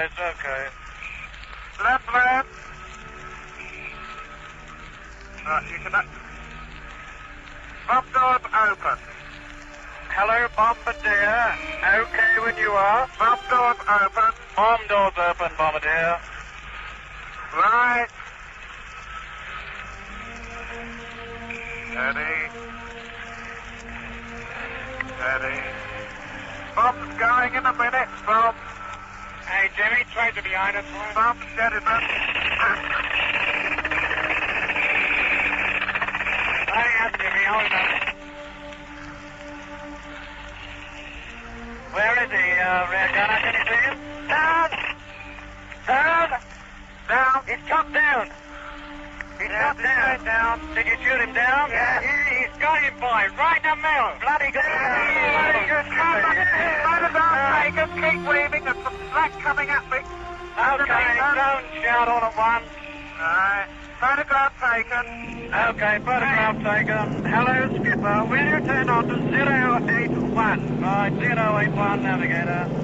Runways, okay. Left left. Right, you can... Bomb doors open. Hello, Bombardier. Okay when you are. Bomb doors open. Bomb doors open, Bombardier. Right. Steady. Steady. Bomb's going in a minute. Bomb. Hey, Jimmy, trade to behind us. Bomb steadiness. Hang up, Jimmy, hold on. Where is he, rear gunner? Can you see him? Down! Down! Down. He's chopped down. He's chopped down. Did you shoot him down? Yeah. He's got him, boy. Right in the middle. Bloody good. Bloody good. Photograph taken. Keep weaving. There's some slack coming at me. Okay, don't shout all at once. Alright. Photograph taken. Okay, photograph taken. Hello, skipper. Will you turn on to 081? Right, 081, navigator.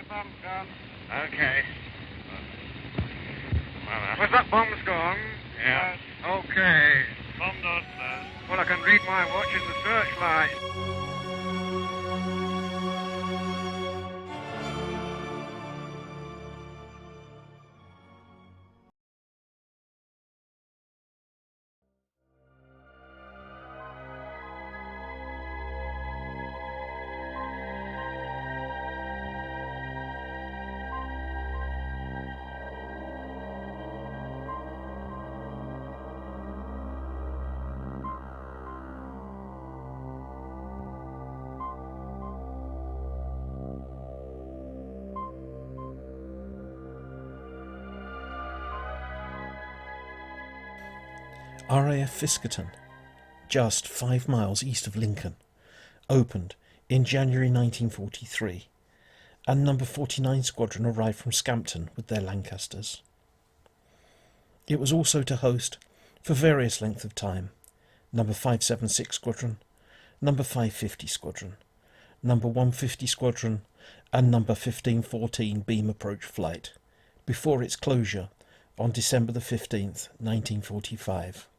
Bomb's gone. Okay. Was that bomb's gone? Yeah. Okay. Bomb doors closed. Well, I can read my watch in the searchlight. RAF Fiskerton, just 5 miles east of Lincoln, opened in January 1943, and No. 49 Squadron arrived from Scampton with their Lancasters. It was also to host, for various length of time, No. 576 Squadron, No. 550 Squadron, No. 150 Squadron, and No. 1514 Beam Approach Flight, before its closure on December the 15th, 1945.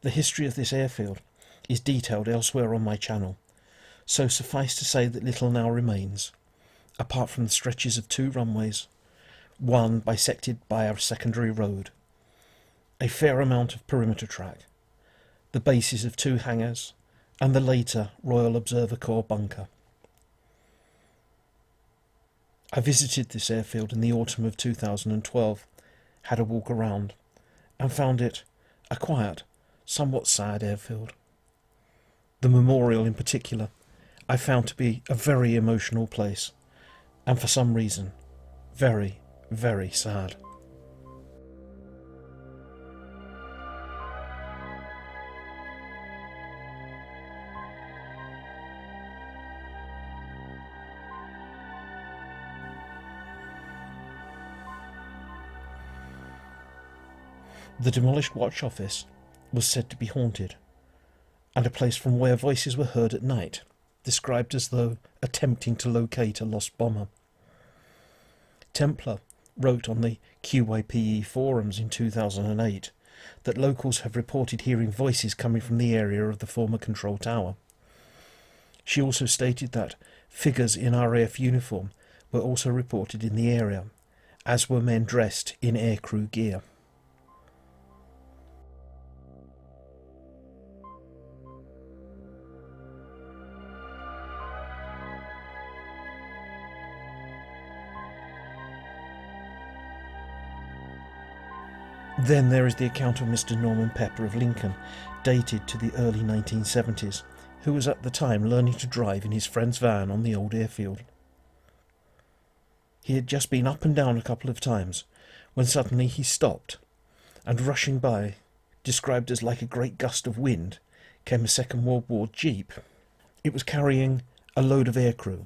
The history of this airfield is detailed elsewhere on my channel, so suffice to say that little now remains, apart from the stretches of 2 runways, one bisected by a secondary road, a fair amount of perimeter track, the bases of 2 hangars, and the later Royal Observer Corps bunker. I visited this airfield in the autumn of 2012, had a walk around, and found it a quiet, somewhat sad airfield. The memorial in particular I found to be a very emotional place, and for some reason, very, very sad. The demolished watch office was said to be haunted, and a place from where voices were heard at night, described as though attempting to locate a lost bomber. Templar wrote on the QYPE forums in 2008 that locals have reported hearing voices coming from the area of the former control tower. She also stated that figures in RAF uniform were also reported in the area, as were men dressed in aircrew gear. Then there is the account of Mr. Norman Pepper of Lincoln, dated to the early 1970s, who was at the time learning to drive in his friend's van on the old airfield. He had just been up and down a couple of times, when suddenly he stopped, and rushing by, described as like a great gust of wind, came a Second World War jeep. It was carrying a load of aircrew,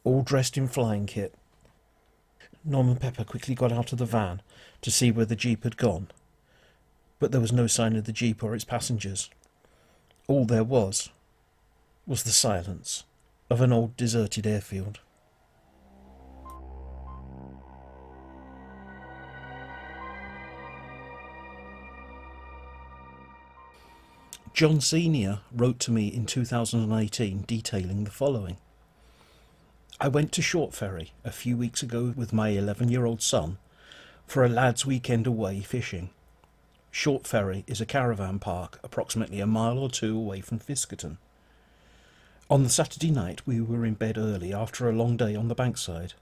all dressed in flying kit. Norman Pepper quickly got out of the van to see where the jeep had gone, but there was no sign of the jeep or its passengers. All there was the silence of an old deserted airfield. John Senior wrote to me in 2018 detailing the following. I went to Short Ferry a few weeks ago with my 11-year-old son for a lad's weekend away fishing. Short Ferry is a caravan park approximately a mile or two away from Fiskerton. On the Saturday night we were in bed early after a long day on the bankside.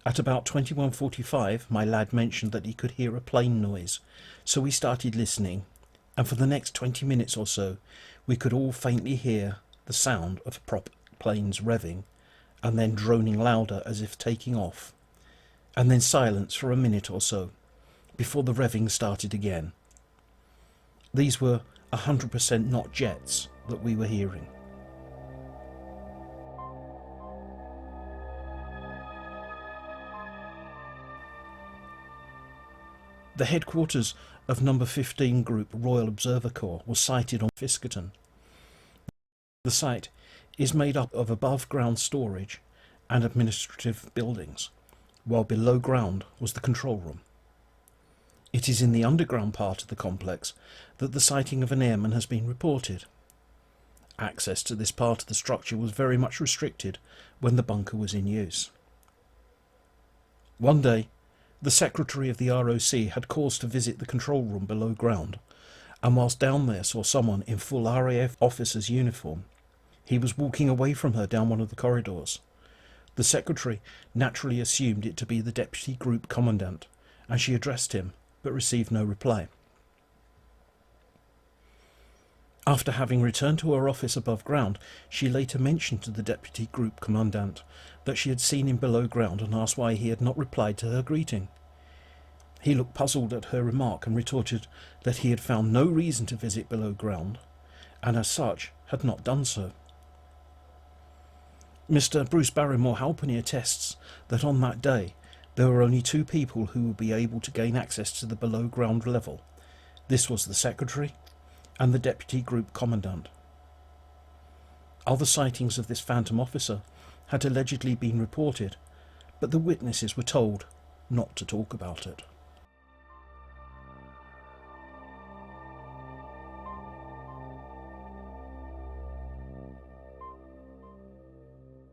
At about 21:45 my lad mentioned that he could hear a plane noise, so we started listening, and for the next 20 minutes or so we could all faintly hear the sound of prop planes revving, and then droning louder as if taking off, and then silence for a minute or so, before the revving started again. These were 100% not jets that we were hearing. The headquarters of No. 15 Group Royal Observer Corps was sited on Fiskerton. The site is made up of above-ground storage and administrative buildings, while below ground was the control room. It is in the underground part of the complex that the sighting of an airman has been reported. Access to this part of the structure was very much restricted when the bunker was in use. One day, the secretary of the ROC had cause to visit the control room below ground, and whilst down there saw someone in full RAF officer's uniform. He was walking away from her down one of the corridors. The secretary naturally assumed it to be the deputy group commandant, and she addressed him, but received no reply. After having returned to her office above ground, she later mentioned to the deputy group commandant that she had seen him below ground and asked why he had not replied to her greeting. He looked puzzled at her remark and retorted that he had found no reason to visit below ground, and as such had not done so. Mr. Bruce Barrymore Halpenny attests that on that day there were only two people who would be able to gain access to the below ground level. This was the secretary and the deputy group commandant. Other sightings of this phantom officer had allegedly been reported, but the witnesses were told not to talk about it.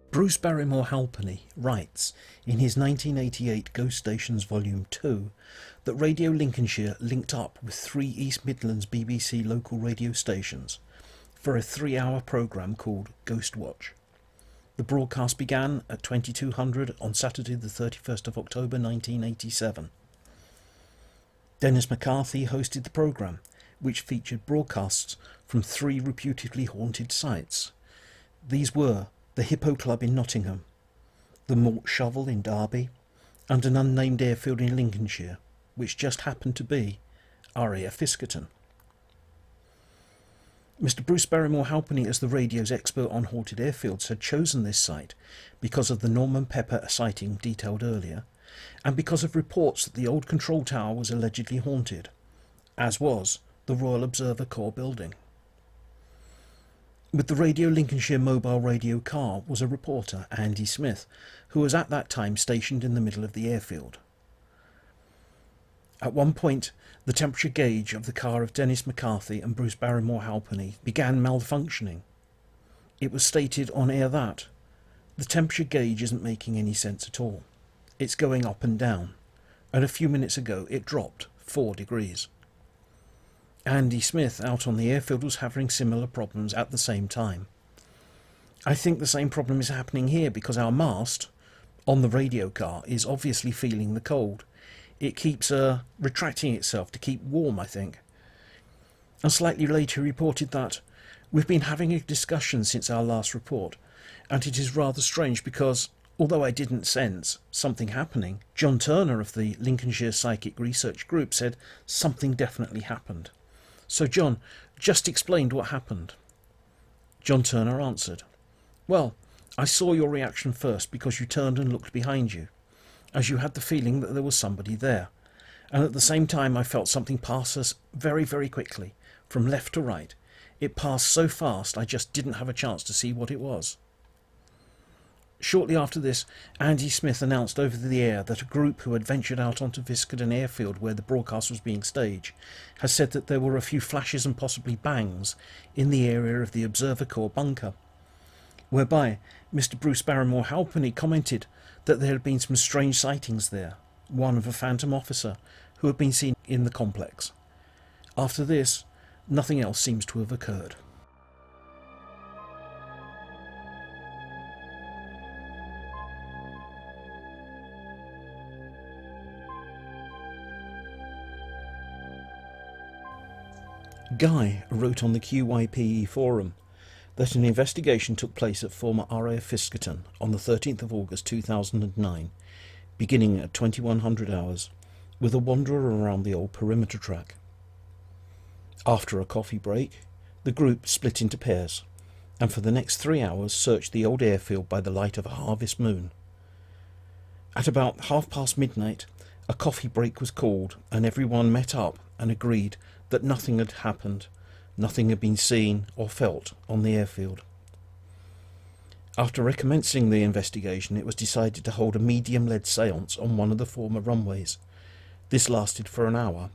Bruce Barrymore Halpenny writes in his 1988 Ghost Stations Volume 2 that Radio Lincolnshire linked up with 3 East Midlands BBC local radio stations for a 3-hour programme called Ghost Watch. The broadcast began at 2200 on Saturday the 31st of October 1987. Dennis McCarthy hosted the programme, which featured broadcasts from 3 reputedly haunted sites. These were the Hippo Club in Nottingham, the Mort Shovel in Derby, and an unnamed airfield in Lincolnshire, which just happened to be RAF Fiskerton. Mr. Bruce Barrymore Halpenny, as the radio's expert on haunted airfields, had chosen this site because of the Norman Pepper sighting detailed earlier, and because of reports that the old control tower was allegedly haunted, as was the Royal Observer Corps building. With the Radio Lincolnshire mobile radio car was a reporter, Andy Smith, who was at that time stationed in the middle of the airfield. At one point, the temperature gauge of the car of Dennis McCarthy and Bruce Barrymore Halpenny began malfunctioning. It was stated on air that the temperature gauge isn't making any sense at all. It's going up and down, and a few minutes ago it dropped 4 degrees. Andy Smith out on the airfield was having similar problems at the same time. I think the same problem is happening here because our mast on the radio car is obviously feeling the cold. It keeps retracting itself to keep warm, I think. And slightly later he reported that we've been having a discussion since our last report, and it is rather strange because, although I didn't sense something happening, John Turner of the Lincolnshire Psychic Research Group said something definitely happened. So John just explained what happened. John Turner answered, "Well, I saw your reaction first because you turned and looked behind you, as you had the feeling that there was somebody there, and at the same time I felt something pass us very, very quickly, from left to right. It passed so fast I just didn't have a chance to see what it was." Shortly after this, Andy Smith announced over the air that a group who had ventured out onto Fiskerton Airfield where the broadcast was being staged has said that there were a few flashes and possibly bangs in the area of the Observer Corps bunker, whereby Mr. Bruce Barrymore Halpenny commented that there had been some strange sightings there, one of a phantom officer who had been seen in the complex. After this, nothing else seems to have occurred. Guy wrote on the QYPE forum that an investigation took place at former RAF Fiskerton on the 13th of August 2009, beginning at 2100 hours, with a wanderer around the old perimeter track. After a coffee break, the group split into pairs, and for the next 3 hours searched the old airfield by the light of a harvest moon. At about midnight, a coffee break was called, and everyone met up and agreed that nothing had happened, nothing had been seen or felt on the airfield. After recommencing the investigation, it was decided to hold a medium-led séance on one of the former runways. This lasted for an hour.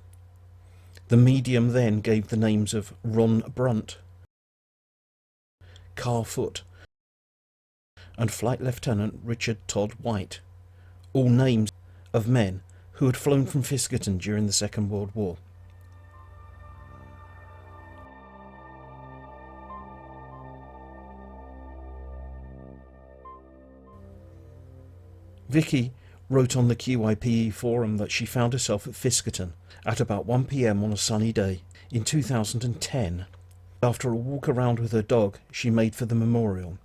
The medium then gave the names of Ron Brunt, Carl Foote, and Flight Lieutenant Richard Todd White, all names of men who had flown from Fiskerton during the Second World War. Vicky wrote on the QYPE forum that she found herself at Fiskerton at about 1 p.m. on a sunny day in 2010. After a walk around with her dog, she made for the memorial.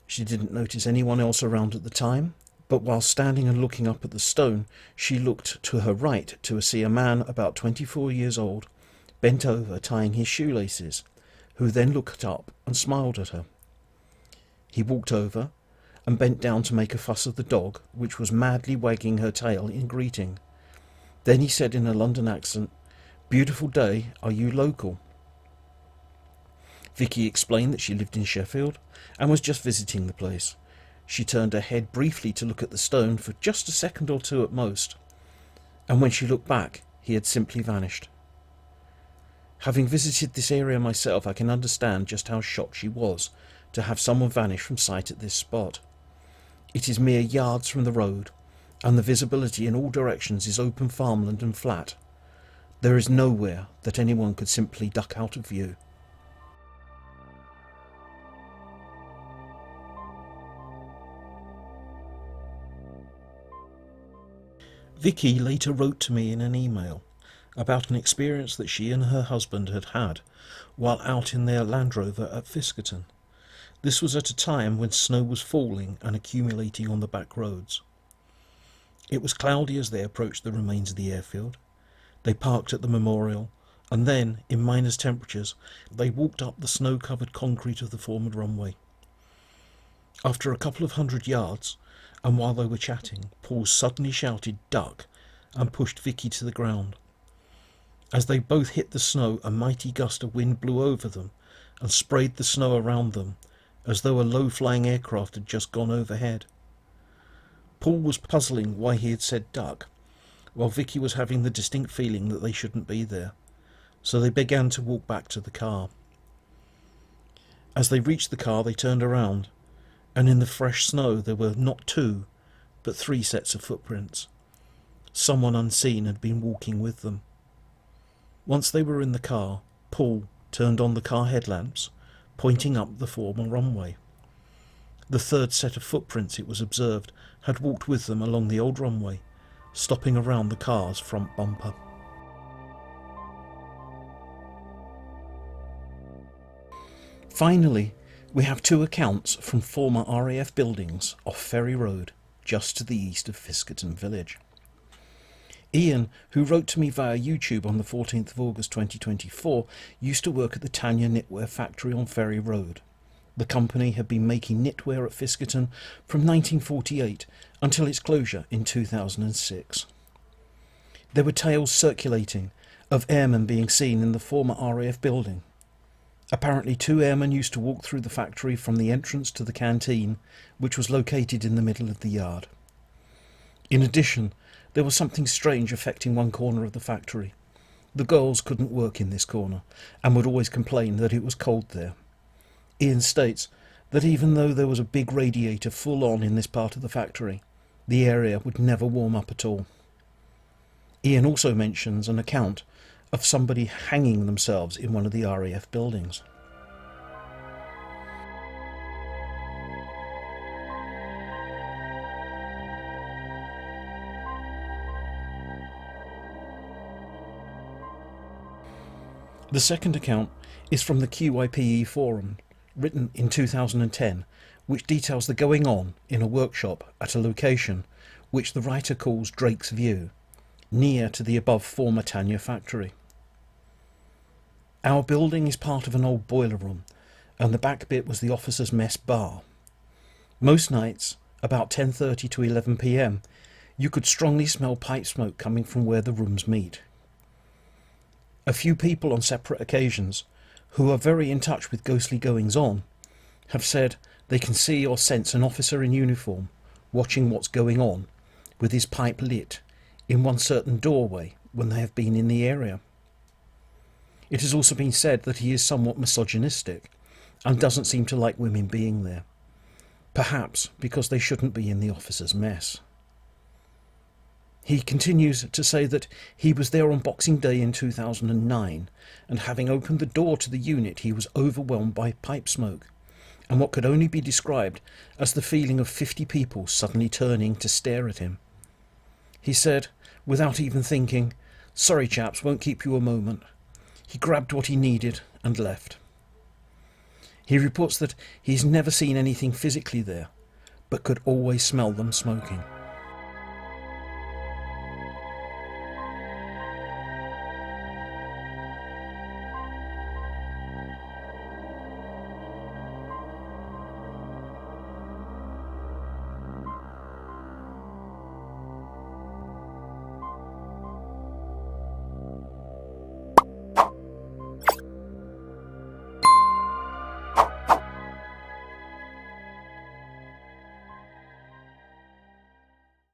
She didn't notice anyone else around at the time, but while standing and looking up at the stone, she looked to her right to see a man about 24 years old, bent over tying his shoelaces, who then looked up and smiled at her. He walked over and bent down to make a fuss of the dog, which was madly wagging her tail in greeting. Then he said in a London accent, "Beautiful day, are you local?" Vicky explained that she lived in Sheffield and was just visiting the place. She turned her head briefly to look at the stone for just a second or two at most, and when she looked back, he had simply vanished. Having visited this area myself, I can understand just how shocked she was to have someone vanish from sight at this spot. It is mere yards from the road, and the visibility in all directions is open farmland and flat. There is nowhere that anyone could simply duck out of view. Vicky later wrote to me in an email about an experience that she and her husband had had while out in their Land Rover at Fiskerton. This was at a time when snow was falling and accumulating on the back roads. It was cloudy as they approached the remains of the airfield. They parked at the memorial, and then, in minus temperatures, they walked up the snow-covered concrete of the former runway. After a couple of 100 yards, and while they were chatting, Paul suddenly shouted "duck" and pushed Vicky to the ground. As they both hit the snow, a mighty gust of wind blew over them and sprayed the snow around them, as though a low-flying aircraft had just gone overhead. Paul was puzzling why he had said "duck," while Vicky was having the distinct feeling that they shouldn't be there, so they began to walk back to the car. As they reached the car, they turned around, and in the fresh snow there were not 2, but 3 sets of footprints. Someone unseen had been walking with them. Once they were in the car, Paul turned on the car headlamps, pointing up the former runway. The 3rd set of footprints, it was observed, had walked with them along the old runway, stopping around the car's front bumper. Finally, we have 2 accounts from former RAF buildings off Ferry Road, just to the east of Fiskerton village. Ian, who wrote to me via YouTube on the 14th of August 2024, used to work at the Tanya knitwear factory on Ferry Road. The company had been making knitwear at Fiskerton from 1948 until its closure in 2006. There were tales circulating of airmen being seen in the former RAF building. Apparently 2 airmen used to walk through the factory from the entrance to the canteen, which was located in the middle of the yard. In addition, there was something strange affecting one corner of the factory. The girls couldn't work in this corner, and would always complain that it was cold there. Ian states that even though there was a big radiator full on in this part of the factory, the area would never warm up at all. Ian also mentions an account of somebody hanging themselves in one of the RAF buildings. The second account is from the QIPE forum, written in 2010, which details the going on in a workshop at a location which the writer calls Drake's View, near to the above former Tanya factory. Our building is part of an old boiler room, and the back bit was the officers' mess bar. Most nights, about 10:30 to 11 p.m, you could strongly smell pipe smoke coming from where the rooms meet. A few people on separate occasions, who are very in touch with ghostly goings-on, have said they can see or sense an officer in uniform watching what's going on, with his pipe lit, in one certain doorway when they have been in the area. It has also been said that he is somewhat misogynistic, and doesn't seem to like women being there, perhaps because they shouldn't be in the officers' mess. He continues to say that he was there on Boxing Day in 2009, and having opened the door to the unit he was overwhelmed by pipe smoke, and what could only be described as the feeling of 50 people suddenly turning to stare at him. He said, without even thinking, "Sorry chaps, won't keep you a moment." He grabbed what he needed and left. He reports that he's never seen anything physically there, but could always smell them smoking.